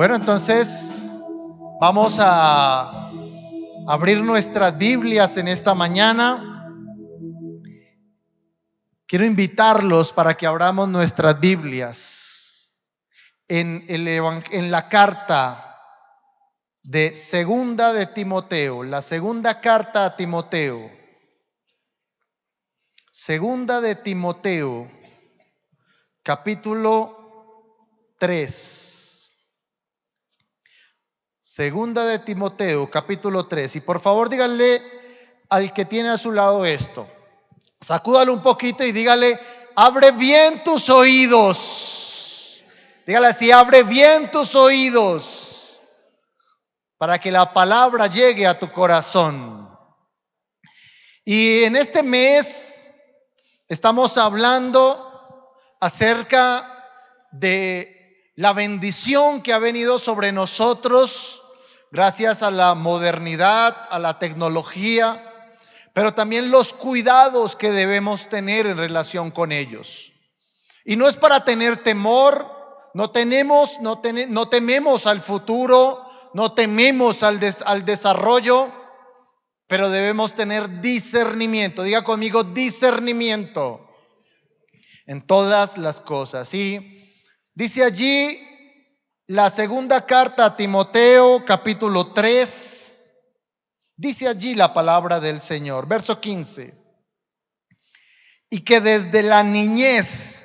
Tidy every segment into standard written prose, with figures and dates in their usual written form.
Bueno, entonces vamos a abrir nuestras Biblias en esta mañana. Quiero invitarlos para que abramos nuestras Biblias en la carta de Segunda de Timoteo, la segunda carta a Timoteo. Segunda de Timoteo, capítulo 3. Segunda de Timoteo, capítulo 3. Y por favor díganle al que tiene a su lado esto. Sacúdalo un poquito y dígale: abre bien tus oídos. Dígale así: abre bien tus oídos para que la palabra llegue a tu corazón. Y en este mes estamos hablando acerca de la bendición que ha venido sobre nosotros gracias a la modernidad, a la tecnología, pero también los cuidados que debemos tener en relación con ellos. Y no es para tener temor, no tememos al futuro, no tememos al desarrollo, pero debemos tener discernimiento. Diga conmigo: discernimiento en todas las cosas. Y dice allí la segunda carta a Timoteo, capítulo 3. Dice allí la palabra del Señor, verso 15: y que desde la niñez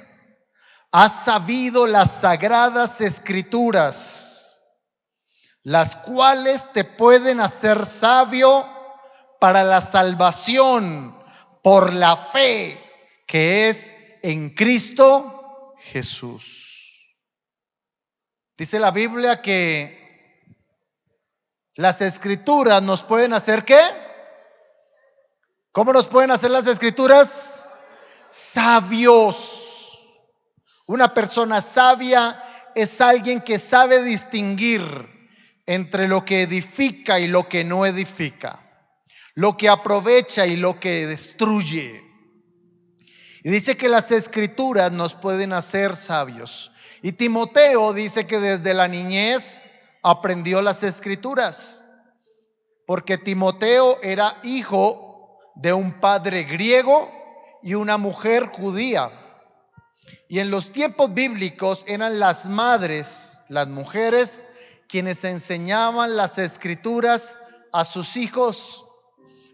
has sabido las sagradas escrituras, las cuales te pueden hacer sabio para la salvación por la fe que es en Cristo Jesús. Dice la Biblia que las escrituras nos pueden hacer ¿qué? ¿Cómo nos pueden hacer las escrituras? Sabios. Una persona sabia es alguien que sabe distinguir entre lo que edifica y lo que no edifica, lo que aprovecha y lo que destruye. Y dice que las escrituras nos pueden hacer sabios. Y Timoteo dice que desde la niñez aprendió las escrituras, porque Timoteo era hijo de un padre griego y una mujer judía. Y en los tiempos bíblicos eran las madres, las mujeres, quienes enseñaban las escrituras a sus hijos.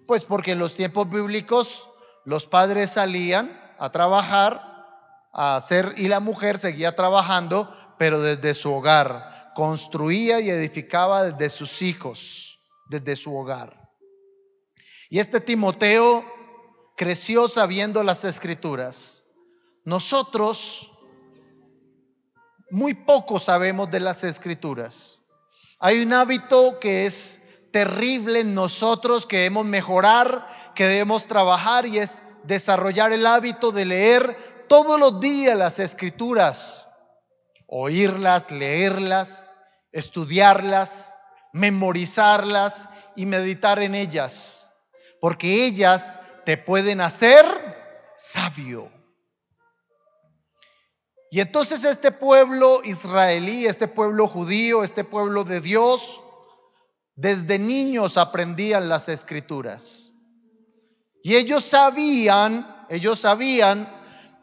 Pues porque en los tiempos bíblicos los padres salían a trabajar, a hacer, y la mujer seguía trabajando, pero desde su hogar. Construía y edificaba desde sus hijos, desde su hogar. Y este Timoteo creció sabiendo las escrituras. Nosotros muy poco sabemos de las escrituras. Hay un hábito que es terrible en nosotros, que debemos mejorar, que debemos trabajar, y es desarrollar el hábito de leer todos los días las escrituras, oírlas, leerlas, estudiarlas, memorizarlas y meditar en ellas, porque ellas te pueden hacer sabio. Y entonces este pueblo israelí, este pueblo judío, este pueblo de Dios, desde niños aprendían las escrituras. Y ellos sabían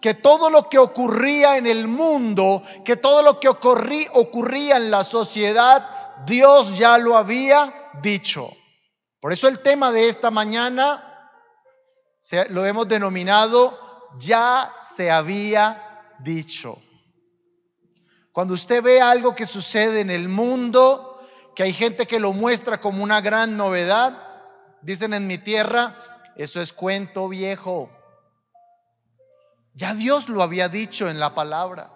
que todo lo que ocurría en el mundo, que todo lo que ocurría en la sociedad, Dios ya lo había dicho. Por eso el tema de esta mañana lo hemos denominado: ya se había dicho. Cuando usted ve algo que sucede en el mundo, que hay gente que lo muestra como una gran novedad, dicen en mi tierra: eso es cuento viejo. Ya Dios lo había dicho en la palabra.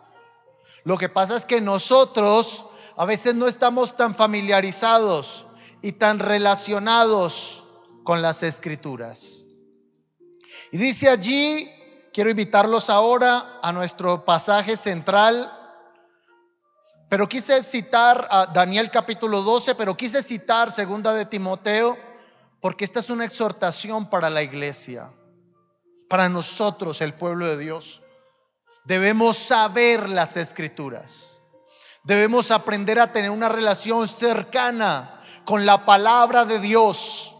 Lo que pasa es que nosotros a veces no estamos tan familiarizados y tan relacionados con las escrituras. Y dice allí, quiero invitarlos ahora a nuestro pasaje central, pero quise citar a Daniel capítulo 12, pero quise citar segunda de Timoteo, porque esta es una exhortación para la iglesia, para nosotros, el pueblo de Dios. Debemos saber las escrituras. Debemos aprender a tener una relación cercana con la palabra de Dios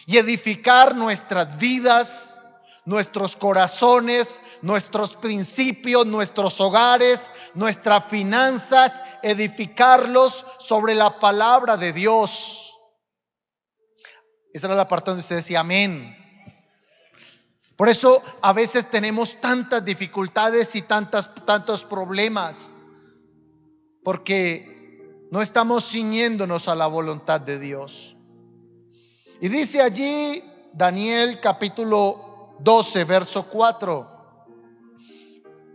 y edificar nuestras vidas, nuestros corazones, nuestros principios, nuestros hogares, nuestras finanzas, edificarlos sobre la palabra de Dios. Esa era la parte donde usted decía amén. Por eso a veces tenemos tantas dificultades y tantos problemas, porque no estamos ciñéndonos a la voluntad de Dios. Y dice allí Daniel capítulo 12, verso 4.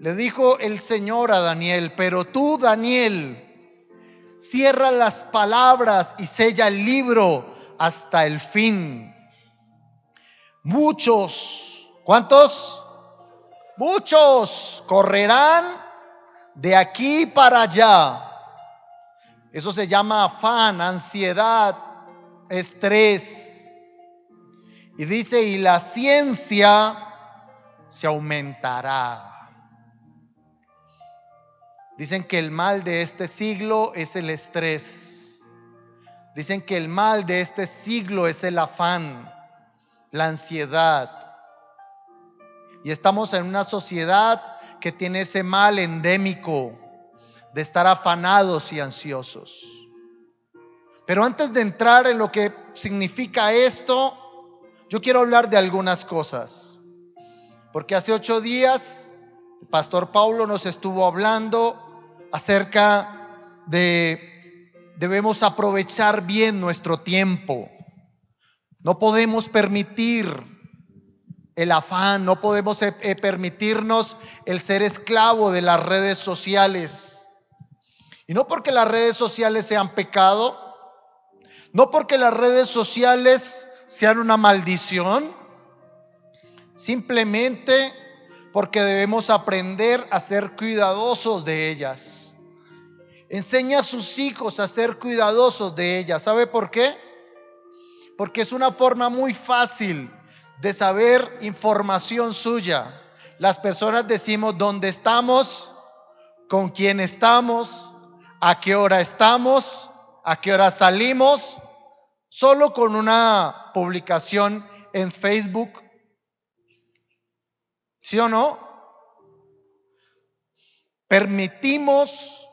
Le dijo el Señor a Daniel: pero tú, Daniel, cierra las palabras y sella el libro hasta el fin. Muchos, ¿cuántos? Muchos correrán de aquí para allá. Eso se llama afán, ansiedad, estrés. Y dice, y la ciencia se aumentará. Dicen que el mal de este siglo es el estrés. Dicen que el mal de este siglo es el afán, la ansiedad. Y estamos en una sociedad que tiene ese mal endémico de estar afanados y ansiosos. Pero antes de entrar en lo que significa esto, yo quiero hablar de algunas cosas. Porque hace 8 días el pastor Paulo nos estuvo hablando acerca de debemos aprovechar bien nuestro tiempo. No podemos permitir el afán, no podemos permitirnos el ser esclavo de las redes sociales. Y no porque las redes sociales sean pecado, no porque las redes sociales sean una maldición, simplemente porque debemos aprender a ser cuidadosos de ellas. Enseña a sus hijos a ser cuidadosos de ellas. ¿Sabe por qué? Porque es una forma muy fácil de saber información suya. Las personas decimos dónde estamos, con quién estamos, a qué hora estamos, a qué hora salimos, solo con una publicación en Facebook. ¿Sí o no? Permitimos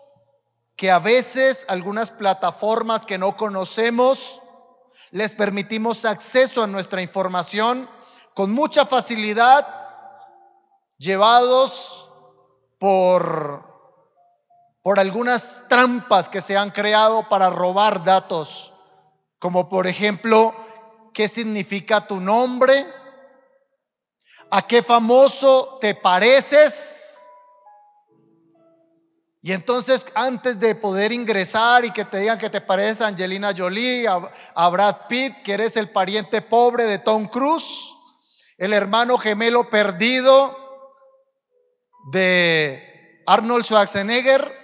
que a veces algunas plataformas que no conocemos, les permitimos acceso a nuestra información con mucha facilidad, llevados por algunas trampas que se han creado para robar datos, como por ejemplo, ¿qué significa tu nombre? ¿A qué famoso te pareces? Y entonces, antes de poder ingresar y que te digan que te pareces a Angelina Jolie, a Brad Pitt, que eres el pariente pobre de Tom Cruise, el hermano gemelo perdido de Arnold Schwarzenegger,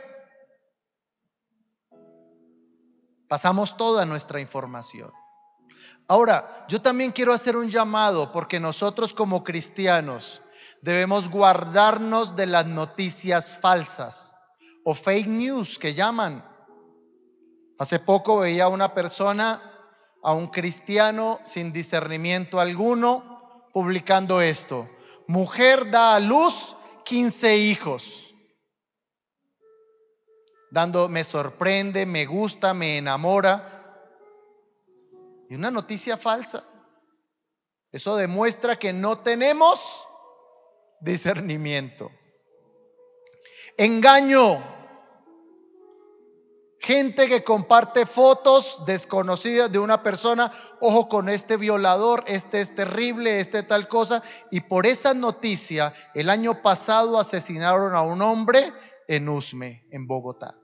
pasamos toda nuestra información. Ahora, yo también quiero hacer un llamado, porque nosotros como cristianos debemos guardarnos de las noticias falsas o fake news que llaman. Hace poco veía a una persona, a un cristiano sin discernimiento alguno, publicando esto: mujer da a luz 15 hijos. Me sorprende, me gusta, me enamora. Y una noticia falsa. Eso demuestra que no tenemos discernimiento. Engaño. Gente que comparte fotos desconocidas de una persona. Ojo con este violador, este es terrible, este tal cosa. Y por esa noticia, el año pasado asesinaron a un hombre en Usme, en Bogotá.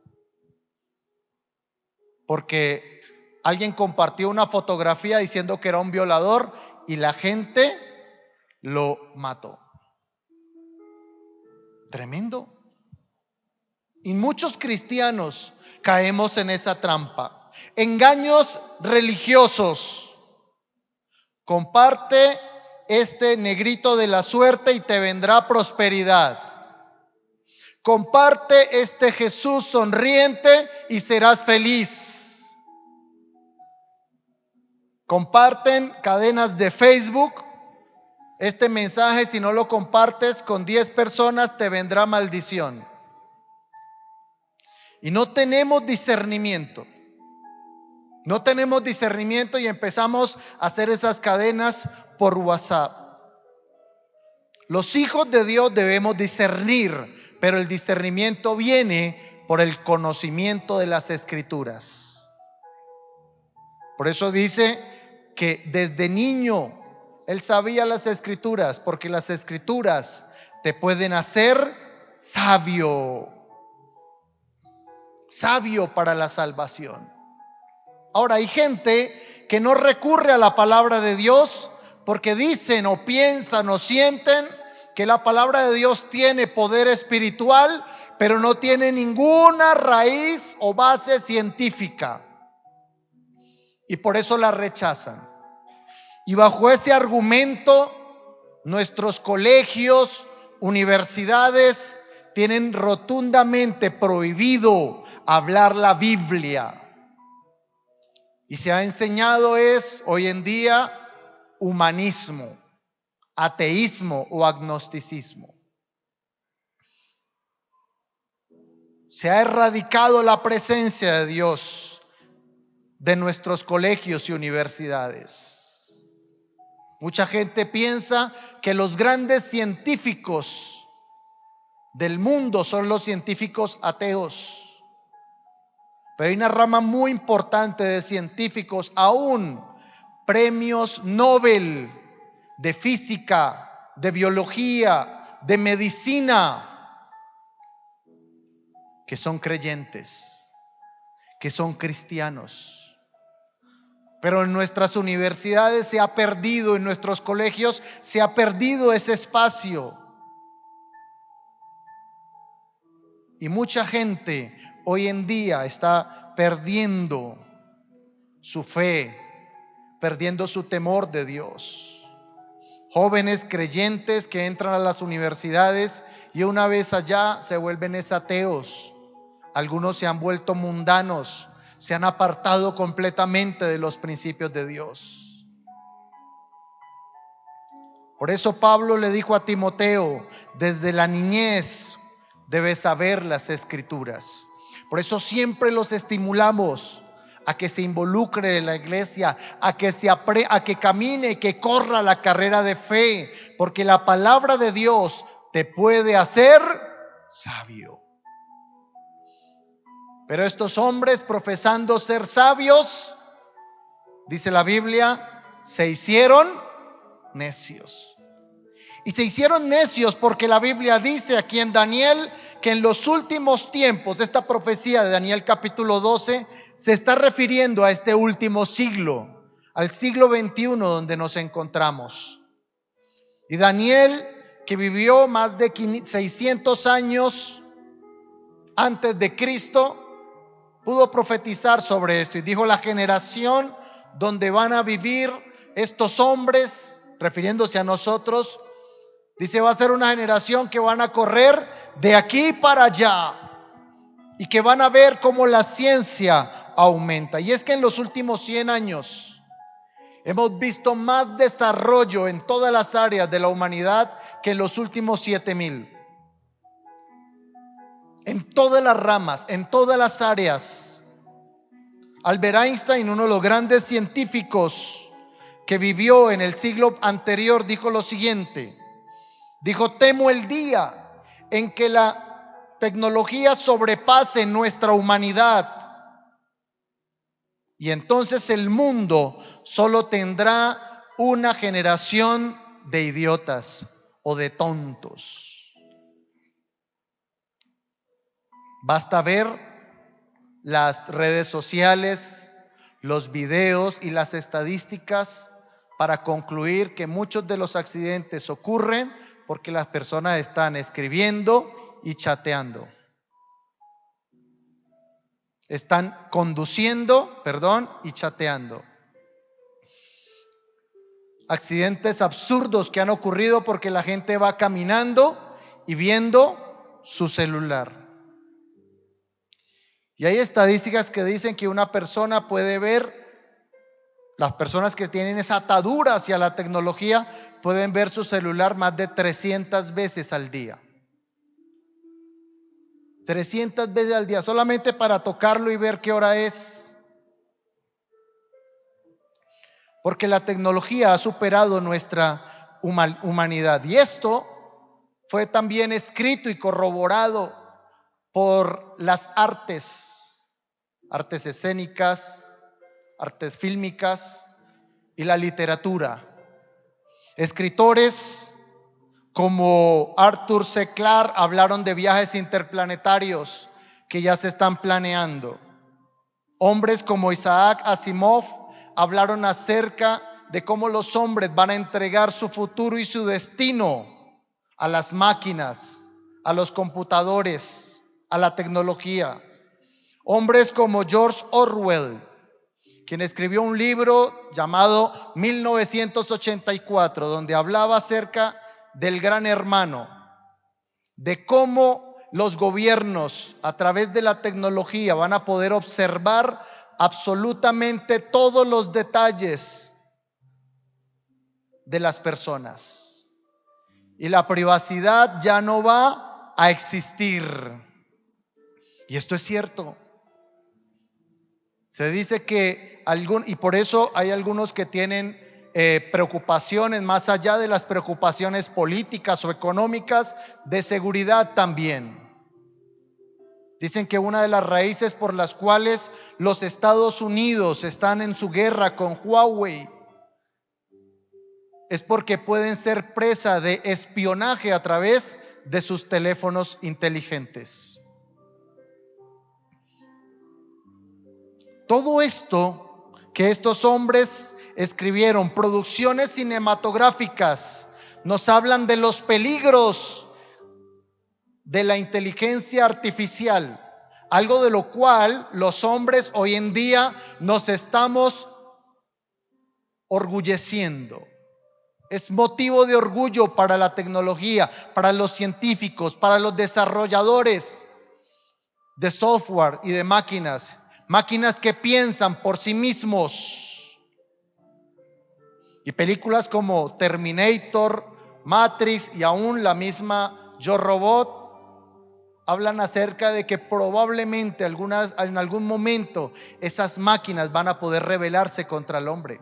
Porque alguien compartió una fotografía diciendo que era un violador y la gente lo mató. Tremendo. Y muchos cristianos caemos en esa trampa. Engaños religiosos. Comparte este negrito de la suerte y te vendrá prosperidad. Comparte este Jesús sonriente y serás feliz. Comparten cadenas de Facebook este mensaje. Si no lo compartes con 10 personas, te vendrá maldición. Y no tenemos discernimiento. No tenemos discernimiento y empezamos a hacer esas cadenas por WhatsApp. Los hijos de Dios debemos discernir, pero el discernimiento viene por el conocimiento de las Escrituras. Por eso dice que desde niño él sabía las Escrituras, porque las Escrituras te pueden hacer sabio para la salvación. Ahora, hay gente que no recurre a la palabra de Dios porque dicen o piensan o sienten que la palabra de Dios tiene poder espiritual, pero no tiene ninguna raíz o base científica, y por eso la rechazan. Y bajo ese argumento, nuestros colegios, universidades tienen rotundamente prohibido hablar la Biblia. Y se ha enseñado hoy en día humanismo, ateísmo o agnosticismo. Se ha erradicado la presencia de Dios de nuestros colegios y universidades. Mucha gente piensa que los grandes científicos del mundo son los científicos ateos. Pero hay una rama muy importante de científicos, aún premios Nobel de física, de biología, de medicina, que son creyentes, que son cristianos. Pero en nuestras universidades se ha perdido, en nuestros colegios se ha perdido ese espacio. Y mucha gente hoy en día está perdiendo su fe, perdiendo su temor de Dios. Jóvenes creyentes que entran a las universidades y una vez allá se vuelven ateos. Algunos se han vuelto mundanos, se han apartado completamente de los principios de Dios. Por eso Pablo le dijo a Timoteo: desde la niñez debes saber las Escrituras. Por eso siempre los estimulamos a que se involucre en la iglesia, a que camine, que corra la carrera de fe, porque la palabra de Dios te puede hacer sabio. Pero estos hombres, profesando ser sabios, dice la Biblia, se hicieron necios. Y se hicieron necios porque la Biblia dice aquí en Daniel que en los últimos tiempos, esta profecía de Daniel capítulo 12 se está refiriendo a este último siglo, al siglo XXI donde nos encontramos. Y Daniel, que vivió más de 600 años antes de Cristo, pudo profetizar sobre esto y dijo: la generación donde van a vivir estos hombres, refiriéndose a nosotros, dice, va a ser una generación que van a correr de aquí para allá y que van a ver cómo la ciencia aumenta. Y es que en los últimos 100 años hemos visto más desarrollo en todas las áreas de la humanidad que en los últimos 7000. En todas las ramas, en todas las áreas. Albert Einstein, uno de los grandes científicos que vivió en el siglo anterior, dijo lo siguiente. Dijo: temo el día en que la tecnología sobrepase nuestra humanidad, y entonces el mundo solo tendrá una generación de idiotas o de tontos. Basta ver las redes sociales, los videos y las estadísticas para concluir que muchos de los accidentes ocurren porque las personas están escribiendo y chateando. Están conduciendo, y chateando. Accidentes absurdos que han ocurrido porque la gente va caminando y viendo su celular. Y hay estadísticas que dicen que una persona puede ver, las personas que tienen esa atadura hacia la tecnología pueden ver su celular más de 300 veces al día. 300 veces al día, solamente para tocarlo y ver qué hora es. Porque la tecnología ha superado nuestra humanidad. Y esto fue también escrito y corroborado por las artes escénicas, artes fílmicas y la literatura. Escritores como Arthur C. Clarke hablaron de viajes interplanetarios que ya se están planeando. Hombres como Isaac Asimov hablaron acerca de cómo los hombres van a entregar su futuro y su destino a las máquinas, a los computadores, a la tecnología. Hombres como George Orwell, quien escribió un libro llamado 1984, donde hablaba acerca del Gran Hermano, de cómo los gobiernos a través de la tecnología van a poder observar absolutamente todos los detalles de las personas y la privacidad ya no va a existir. Y esto es cierto. Se dice que y por eso hay algunos que tienen preocupaciones más allá de las preocupaciones políticas o económicas, de seguridad también. Dicen que una de las raíces por las cuales los Estados Unidos están en su guerra con Huawei es porque pueden ser presa de espionaje a través de sus teléfonos inteligentes. Todo esto que estos hombres escribieron, producciones cinematográficas, nos hablan de los peligros de la inteligencia artificial, algo de lo cual los hombres hoy en día nos estamos orgulleciendo. Es motivo de orgullo para la tecnología, para los científicos, para los desarrolladores de software y de máquinas que piensan por sí mismos. Y películas como Terminator, Matrix y aún la misma Yo Robot hablan acerca de que probablemente en algún momento esas máquinas van a poder rebelarse contra el hombre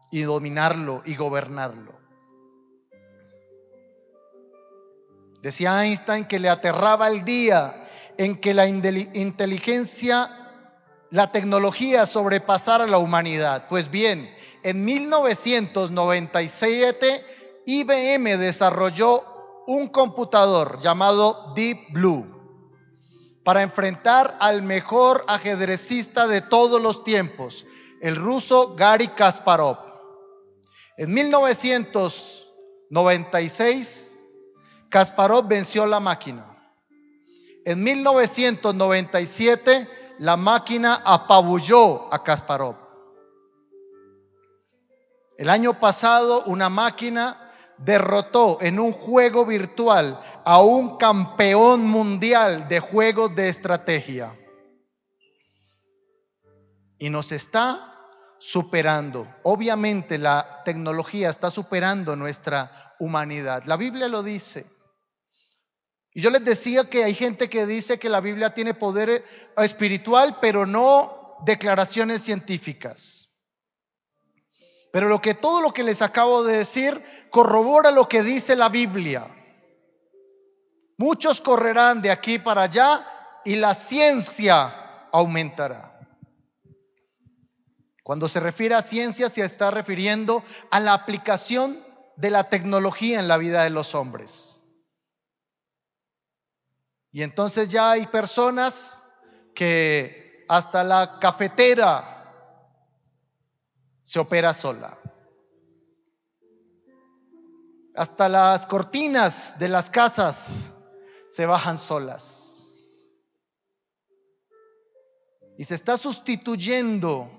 y dominarlo y gobernarlo. Decía Einstein que le aterraba el día en que la tecnología sobrepasara a la humanidad. Pues bien, en 1997 IBM desarrolló un computador llamado Deep Blue para enfrentar al mejor ajedrecista de todos los tiempos, el ruso Garry Kasparov. En 1996 Kasparov venció la máquina. En 1997 la máquina apabulló a Kasparov. El año pasado una máquina derrotó en un juego virtual a un campeón mundial de juegos de estrategia. Y nos está superando. Obviamente la tecnología está superando nuestra humanidad. La Biblia lo dice. Y yo les decía que hay gente que dice que la Biblia tiene poder espiritual, pero no declaraciones científicas. Pero todo lo que les acabo de decir corrobora lo que dice la Biblia. Muchos correrán de aquí para allá y la ciencia aumentará. Cuando se refiere a ciencia, se está refiriendo a la aplicación de la tecnología en la vida de los hombres. Y entonces ya hay personas que hasta la cafetera se opera sola. Hasta las cortinas de las casas se bajan solas. Y se está sustituyendo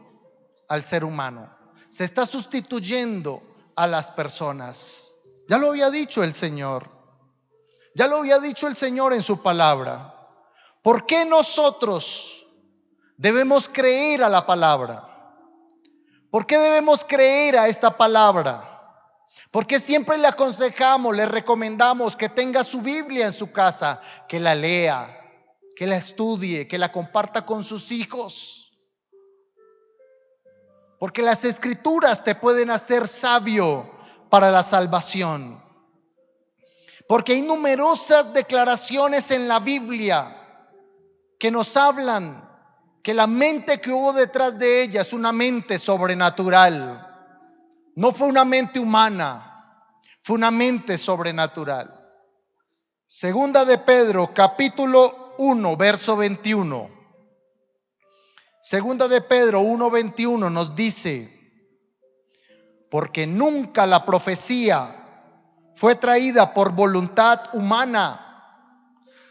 al ser humano. Se está sustituyendo a las personas. Ya lo había dicho el Señor. Ya lo había dicho el Señor en su palabra. ¿Por qué nosotros debemos creer a la palabra? ¿Por qué debemos creer a esta palabra? Porque siempre le aconsejamos, le recomendamos que tenga su Biblia en su casa, que la lea, que la estudie, que la comparta con sus hijos. Porque las Escrituras te pueden hacer sabio para la salvación. Porque hay numerosas declaraciones en la Biblia que nos hablan que la mente que hubo detrás de ella es una mente sobrenatural. No fue una mente humana, fue una mente sobrenatural. Segunda de Pedro, capítulo 1, verso 21. Segunda de Pedro 1:21 nos dice: porque nunca la profecía fue traída por voluntad humana,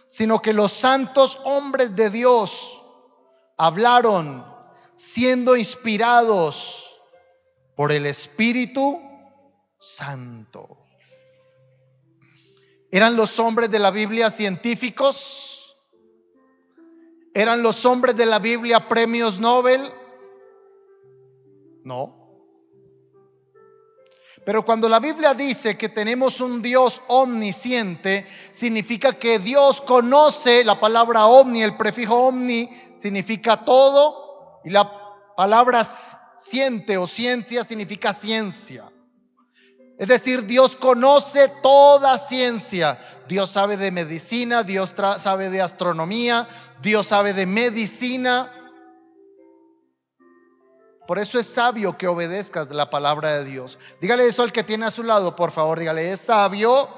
sino que los santos hombres de Dios hablaron siendo inspirados por el Espíritu Santo. ¿Eran los hombres de la Biblia científicos? ¿Eran los hombres de la Biblia premios Nobel? No. Pero cuando la Biblia dice que tenemos un Dios omnisciente, significa que Dios conoce. La palabra omni, el prefijo omni, significa todo, y la palabra ciente o ciencia significa ciencia. Es decir, Dios conoce toda ciencia. Dios sabe de medicina, Dios sabe de astronomía, Dios sabe de medicina. Por eso es sabio que obedezcas la palabra de Dios. Dígale eso al que tiene a su lado, por favor. Dígale: es sabio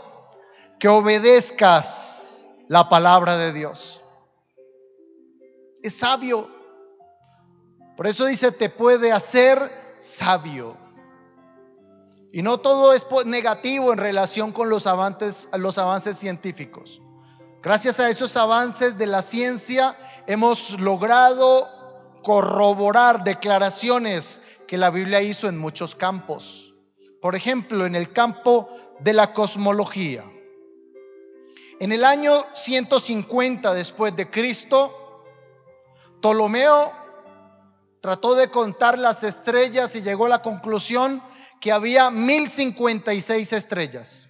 que obedezcas la palabra de Dios. Es sabio. Por eso dice: te puede hacer sabio. Y no todo es negativo en relación con los avances científicos. Gracias a esos avances de la ciencia hemos logrado corroborar declaraciones que la Biblia hizo en muchos campos. Por ejemplo, en el campo de la cosmología. En el año 150 después de Cristo, Ptolomeo trató de contar las estrellas y llegó a la conclusión que había 1056 estrellas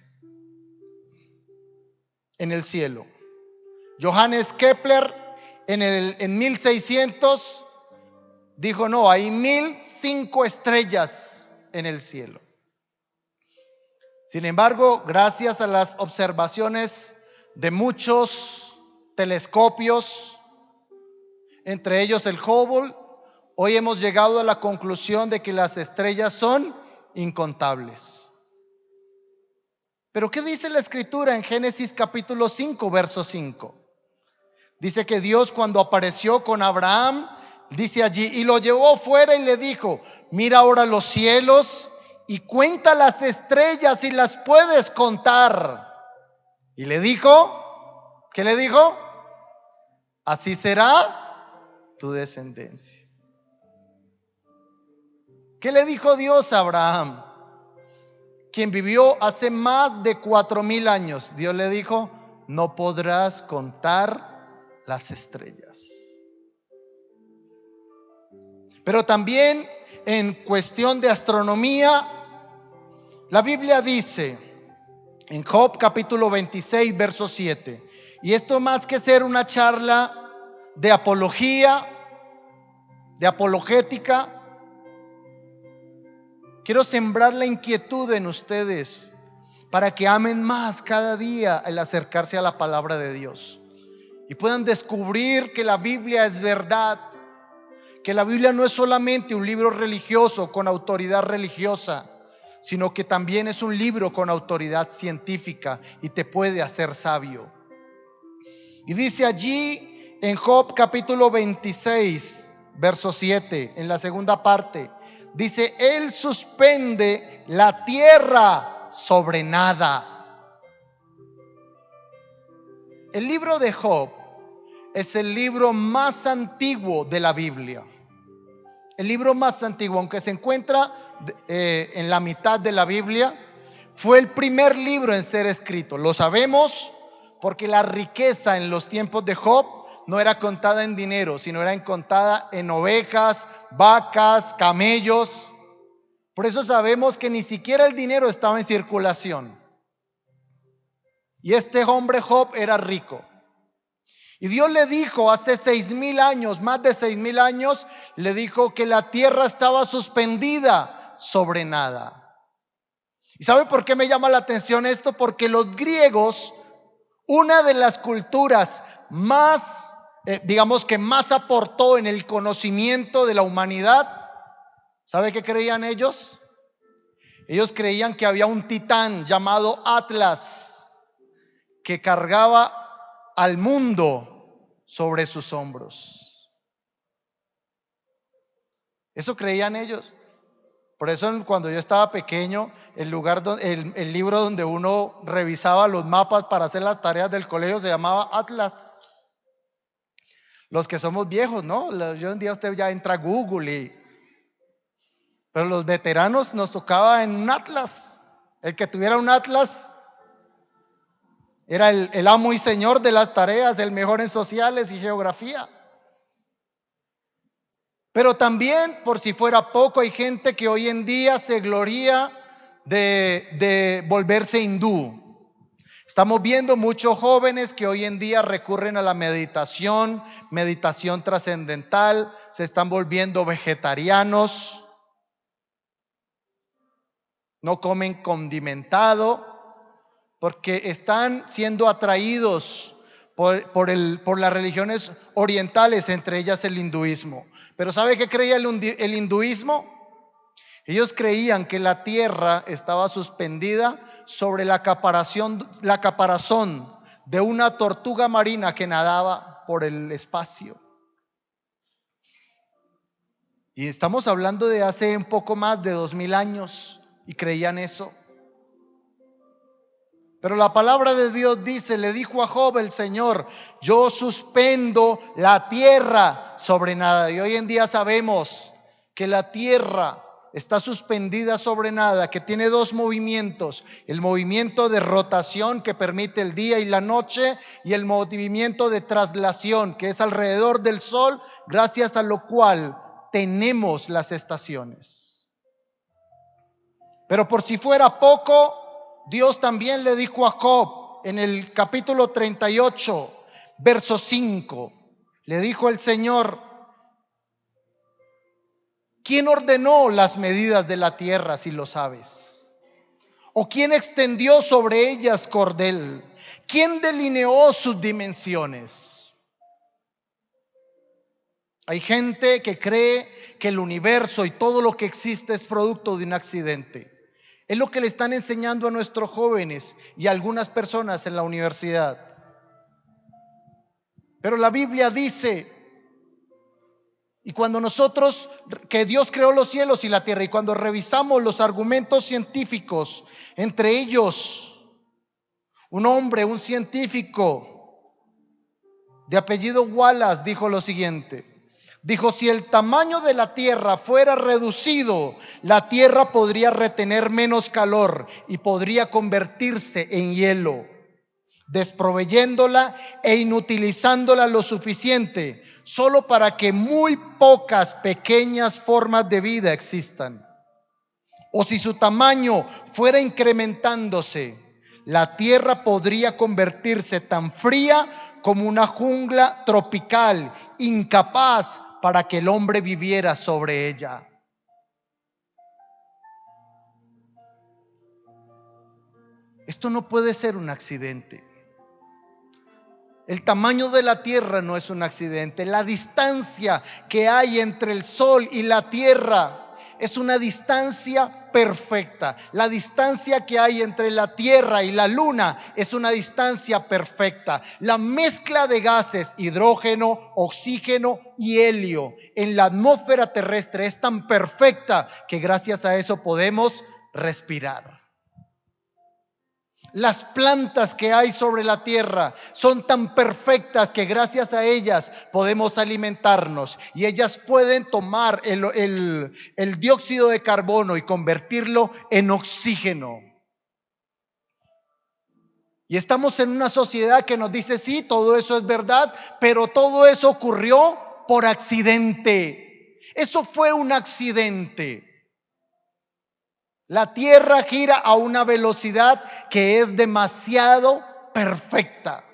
en el cielo. Johannes Kepler en 1600 dijo: no, hay 1005 estrellas en el cielo. Sin embargo, gracias a las observaciones de muchos telescopios, entre ellos el Hubble, hoy hemos llegado a la conclusión de que las estrellas son incontables. Pero ¿qué dice la Escritura en Génesis capítulo 5, verso 5? Dice que Dios, cuando apareció con Abraham, dice allí: y lo llevó fuera y le dijo: mira ahora los cielos y cuenta las estrellas si las puedes contar. Y le dijo, ¿qué le dijo? Así será tu descendencia. ¿Qué le dijo Dios a Abraham, quien vivió hace más de 4000 años? Dios le dijo: no podrás contar las estrellas. Pero también en cuestión de astronomía, la Biblia dice en Job capítulo 26, verso 7, y esto más que ser una charla de apología, de apologética, quiero sembrar la inquietud en ustedes para que amen más cada día el acercarse a la palabra de Dios y puedan descubrir que la Biblia es verdad, que la Biblia no es solamente un libro religioso con autoridad religiosa, sino que también es un libro con autoridad científica y te puede hacer sabio. Y dice allí en Job capítulo 26, verso 7, en la segunda parte, dice: Él suspende la tierra sobre nada. El libro de Job es el libro más antiguo de la Biblia. El libro más antiguo, aunque se encuentra en la mitad de la Biblia, fue el primer libro en ser escrito. Lo sabemos porque la riqueza en los tiempos de Job no era contada en dinero, sino era contada en ovejas, vacas, camellos. Por eso sabemos que ni siquiera el dinero estaba en circulación. Y este hombre Job era rico. Y Dios le dijo hace 6,000 años, más de 6,000 años, le dijo que la tierra estaba suspendida sobre nada. ¿Y sabe por qué me llama la atención esto? Porque los griegos, una de las culturas más, digamos que más aportó en el conocimiento de la humanidad, ¿sabe qué creían ellos? Ellos creían que había un titán llamado Atlas que cargaba al mundo sobre sus hombros. Eso creían ellos. Por eso cuando yo estaba pequeño, el libro donde uno revisaba los mapas para hacer las tareas del colegio se llamaba Atlas. Los que somos viejos, ¿no? Hoy en día usted ya entra a Google pero los veteranos nos tocaba en un Atlas. El que tuviera un Atlas era el amo y señor de las tareas, el mejor en sociales y geografía. Pero también, por si fuera poco, hay gente que hoy en día se gloría de volverse hindú. Estamos viendo muchos jóvenes que hoy en día recurren a la meditación trascendental, se están volviendo vegetarianos, no comen condimentado, porque están siendo atraídos por las religiones orientales, entre ellas el hinduismo. Pero ¿sabe qué creía el hinduismo? Ellos creían que la tierra estaba suspendida sobre la caparazón de una tortuga marina que nadaba por el espacio. Y estamos hablando de hace un poco más de 2,000 años y creían eso. Pero la palabra de Dios dice, le dijo a Job el Señor, yo suspendo la tierra sobre nada. Y hoy en día sabemos que la tierra está suspendida sobre nada, que tiene dos movimientos: el movimiento de rotación que permite el día y la noche, y el movimiento de traslación que es alrededor del sol, gracias a lo cual tenemos las estaciones. Pero por si fuera poco, Dios también le dijo a Job en el capítulo 38, verso 5, le dijo el Señor, ¿quién ordenó las medidas de la tierra, si lo sabes? ¿O quién extendió sobre ellas cordel? ¿Quién delineó sus dimensiones? Hay gente que cree que el universo y todo lo que existe es producto de un accidente. Es lo que le están enseñando a nuestros jóvenes y a algunas personas en la universidad. Pero la Biblia dice, y cuando nosotros, que Dios creó los cielos y la tierra, y cuando revisamos los argumentos científicos, entre ellos un científico de apellido Wallace dijo lo siguiente. Dijo, si el tamaño de la tierra fuera reducido, la tierra podría retener menos calor y podría convertirse en hielo, desproveyéndola e inutilizándola lo suficiente, solo para que muy pocas pequeñas formas de vida existan. O si su tamaño fuera incrementándose, la tierra podría convertirse tan fría como una jungla tropical, incapaz para que el hombre viviera sobre ella. Esto no puede ser un accidente. El tamaño de la tierra no es un accidente. La distancia que hay entre el sol y la tierra es una distancia perfecta. La distancia que hay entre la tierra y la luna es una distancia perfecta. La mezcla de gases, hidrógeno, oxígeno y helio en la atmósfera terrestre es tan perfecta que gracias a eso podemos respirar. Las plantas que hay sobre la tierra son tan perfectas que gracias a ellas podemos alimentarnos, y ellas pueden tomar el dióxido de carbono y convertirlo en oxígeno. Y estamos en una sociedad que nos dice, sí, todo eso es verdad, pero todo eso ocurrió por accidente. Eso fue un accidente. La Tierra gira a una velocidad que es demasiado perfecta.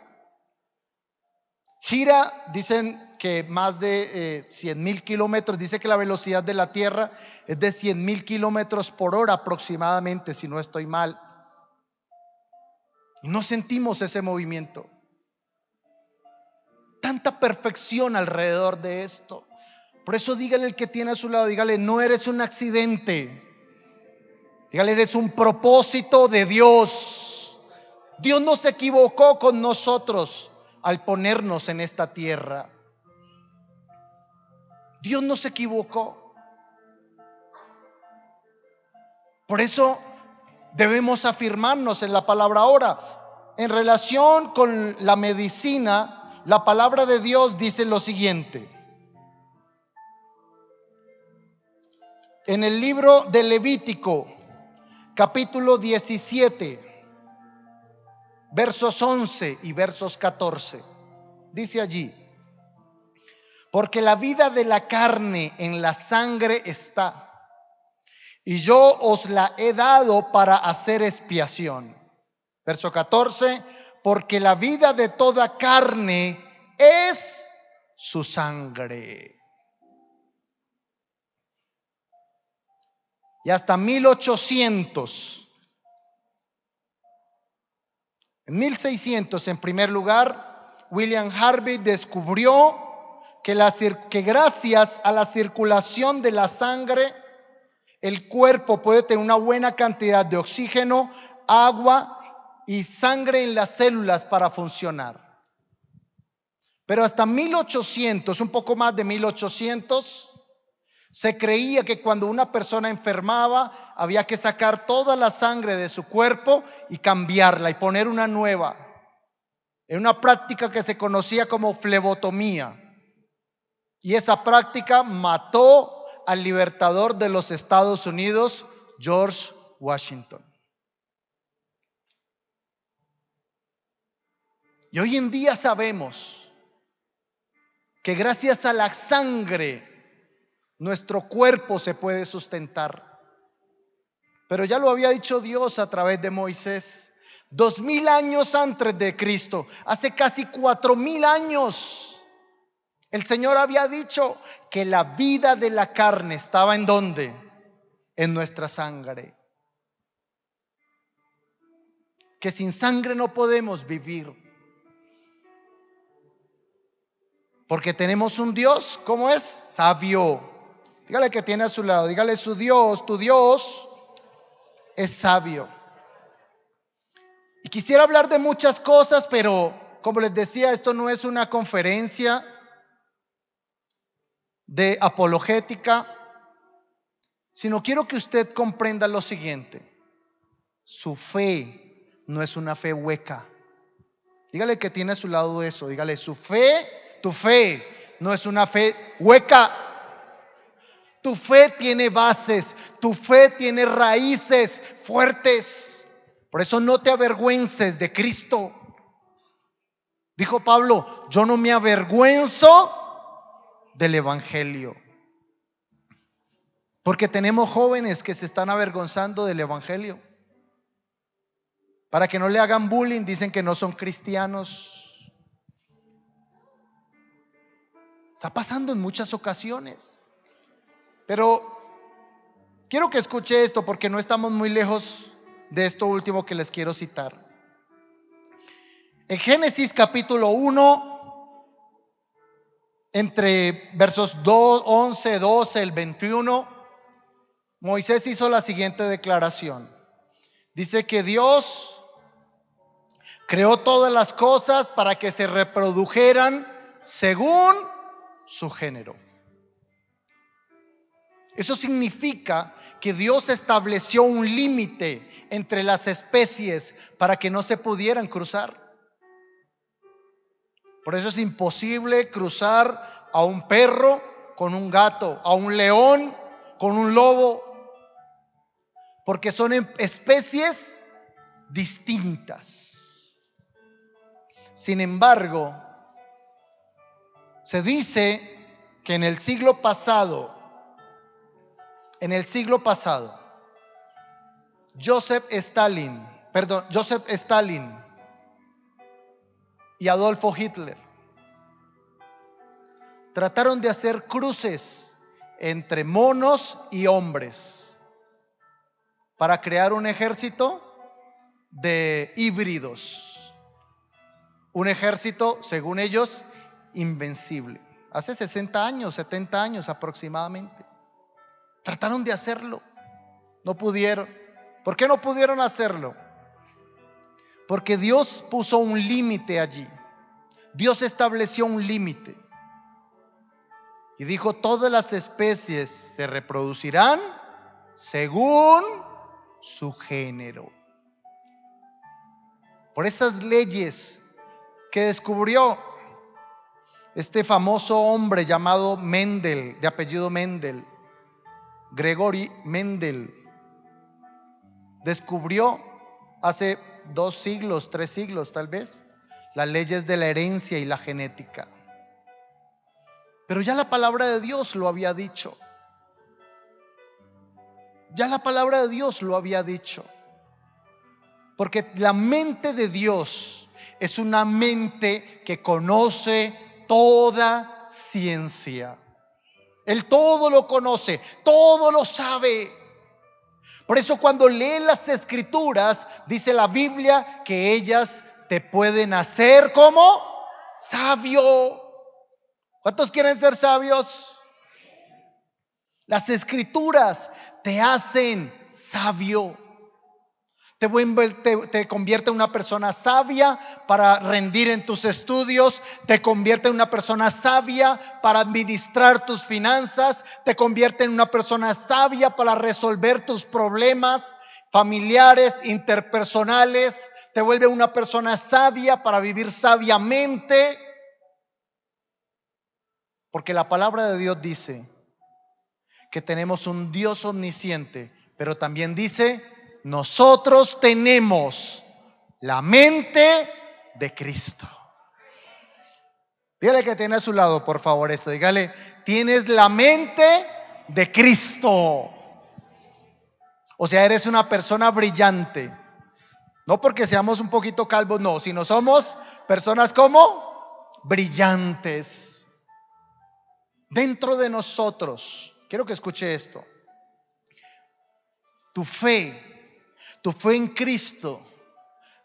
Gira, dicen que más de 100.000 kilómetros, dice que la velocidad de la Tierra es de 100.000 kilómetros por hora aproximadamente, si no estoy mal. Y no sentimos ese movimiento. Tanta perfección alrededor de esto. Por eso dígale al que tiene a su lado, dígale, no eres un accidente. Dígale, eres un propósito de Dios. Dios no se equivocó con nosotros al ponernos en esta tierra. Dios no se equivocó. Por eso debemos afirmarnos en la palabra. Ahora, en relación con la medicina, la palabra de Dios dice lo siguiente. En el libro de Levítico, capítulo 17, versos 11 y versos 14, dice allí: porque la vida de la carne en la sangre está, y yo os la he dado para hacer expiación. Verso 14, porque la vida de toda carne es su sangre. Y hasta 1800, en 1600 en primer lugar, William Harvey descubrió que gracias a la circulación de la sangre, el cuerpo puede tener una buena cantidad de oxígeno, agua y sangre en las células para funcionar. Pero hasta 1800, un poco más de 1800, se creía que cuando una persona enfermaba había que sacar toda la sangre de su cuerpo y cambiarla y poner una nueva. En una práctica que se conocía como flebotomía. Y esa práctica mató al libertador de los Estados Unidos, George Washington. Y hoy en día sabemos que gracias a la sangre nuestro cuerpo se puede sustentar. Pero ya lo había dicho Dios a través de Moisés. 2000 años antes de Cristo, hace casi 4000 años, el Señor había dicho que la vida de la carne estaba ¿en dónde? En nuestra sangre. Que sin sangre no podemos vivir. Porque tenemos un Dios, ¿cómo es? Sabio. Dígale que tiene a su lado, dígale su Dios, tu Dios es sabio. Y quisiera hablar de muchas cosas, pero como les decía, esto no es una conferencia de apologética, sino quiero que usted comprenda lo siguiente: su fe no es una fe hueca. Dígale que tiene a su lado eso, dígale, su fe, tu fe no es una fe hueca. Tu fe tiene bases, tu fe tiene raíces fuertes. Por eso no te avergüences de Cristo. Dijo Pablo, yo no me avergüenzo del evangelio. Porque tenemos jóvenes que se están avergonzando del evangelio. Para que no le hagan bullying, dicen que no son cristianos. Está pasando en muchas ocasiones. Pero quiero que escuche esto porque no estamos muy lejos de esto último que les quiero citar. En Génesis capítulo 1, entre versos 11, 12, el 21, Moisés hizo la siguiente declaración. Dice que Dios creó todas las cosas para que se reprodujeran según su género. Eso significa que Dios estableció un límite entre las especies para que no se pudieran cruzar. Por eso es imposible cruzar a un perro con un gato, a un león con un lobo, porque son especies distintas. Sin embargo, se dice que en el siglo pasado, Joseph Stalin y Adolfo Hitler trataron de hacer cruces entre monos y hombres para crear un ejército de híbridos, un ejército, según ellos, invencible. Hace 60 años, 70 años aproximadamente. Trataron de hacerlo, no pudieron. ¿Por qué no pudieron hacerlo? Porque Dios puso un límite allí. Dios estableció un límite y dijo: todas las especies se reproducirán según su género. Por estas leyes que descubrió este famoso hombre llamado Mendel, de apellido Mendel, Gregory Mendel, descubrió hace 2 siglos, 3 siglos tal vez, las leyes de la herencia y la genética. Pero ya la palabra de Dios lo había dicho. Ya la palabra de Dios lo había dicho. Porque la mente de Dios es una mente que conoce toda ciencia. Él todo lo conoce, todo lo sabe. Por eso cuando lees las escrituras, dice la Biblia que ellas te pueden hacer como sabio. ¿Cuántos quieren ser sabios? Las escrituras te hacen sabio. Te convierte en una persona sabia para rendir en tus estudios, te convierte en una persona sabia para administrar tus finanzas, te convierte en una persona sabia para resolver tus problemas familiares, interpersonales, te vuelve una persona sabia para vivir sabiamente. Porque la palabra de Dios dice que tenemos un Dios omnisciente, pero también dice: nosotros tenemos la mente de Cristo. Dígale que tiene a su lado, por favor, esto. Dígale: tienes la mente de Cristo. O sea, eres una persona brillante. No porque seamos un poquito calvos, no, sino somos personas como brillantes. Dentro de nosotros, quiero que escuche esto. Tu fe en Cristo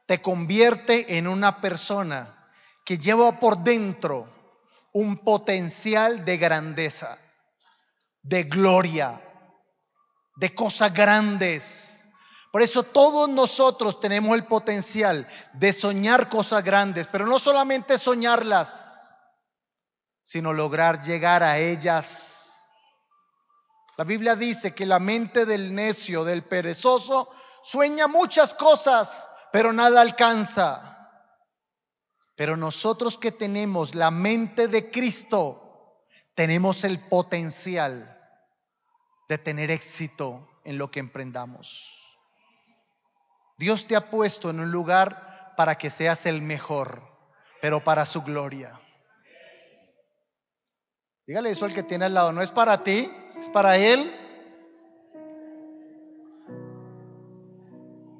te convierte en una persona que lleva por dentro un potencial de grandeza, de gloria, de cosas grandes. Por eso todos nosotros tenemos el potencial de soñar cosas grandes, pero no solamente soñarlas, sino lograr llegar a ellas. La Biblia dice que la mente del necio, del perezoso, sueña muchas cosas, pero nada alcanza. Pero nosotros que tenemos la mente de Cristo, tenemos el potencial de tener éxito en lo que emprendamos. Dios te ha puesto en un lugar para que seas el mejor, pero para su gloria. Dígale eso al que tiene al lado: no es para ti, es para Él.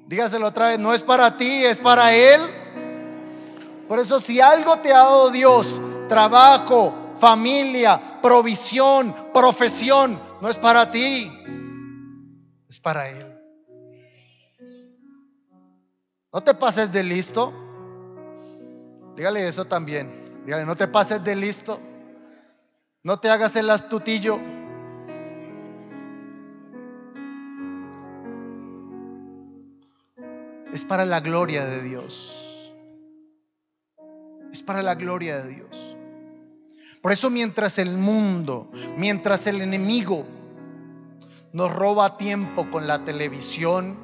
Dígaselo otra vez: no es para ti, es para Él. Por eso, si algo te ha dado Dios, trabajo, familia, provisión, profesión, no es para ti, es para Él. No te pases de listo. Dígale eso también. Dígale: no te pases de listo. No te hagas el astutillo. Es para la gloria de Dios. Es para la gloria de Dios. Por eso mientras el mundo, mientras el enemigo nos roba tiempo con la televisión,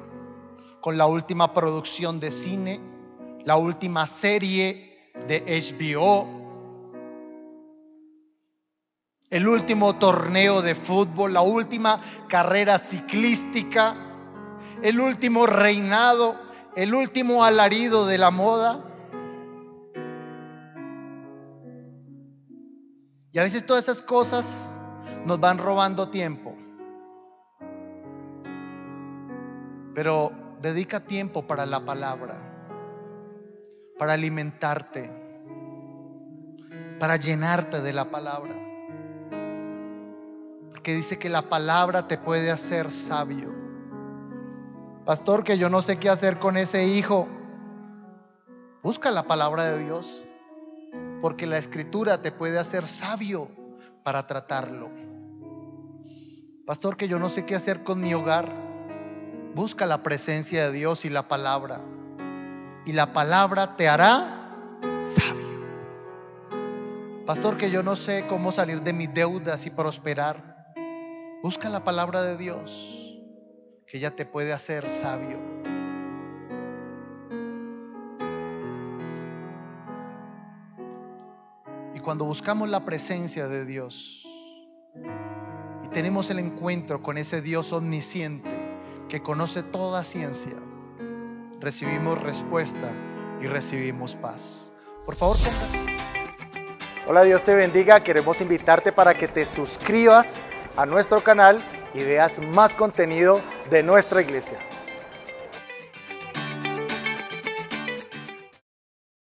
con la última producción de cine, la última serie de HBO, el último torneo de fútbol, la última carrera ciclística, el último reinado, el último alarido de la moda, Y a veces todas esas cosas nos van robando tiempo. Pero dedica tiempo para la palabra, para alimentarte, para llenarte de la palabra. Porque dice que la palabra te puede hacer sabio. Pastor, que yo no sé qué hacer con ese hijo. Busca la palabra de Dios, porque la escritura te puede hacer sabio para tratarlo. Pastor, que yo no sé qué hacer con mi hogar. Busca la presencia de Dios y la palabra, y la palabra te hará sabio. Pastor, que yo no sé cómo salir de mis deudas y prosperar. Busca la palabra de Dios, que ella te puede hacer sabio. Y cuando buscamos la presencia de Dios y tenemos el encuentro con ese Dios omnisciente que conoce toda ciencia, recibimos respuesta y recibimos paz. Por favor, ponga. Hola, Dios te bendiga. Queremos invitarte para que te suscribas a nuestro canal y veas más contenido de nuestra iglesia.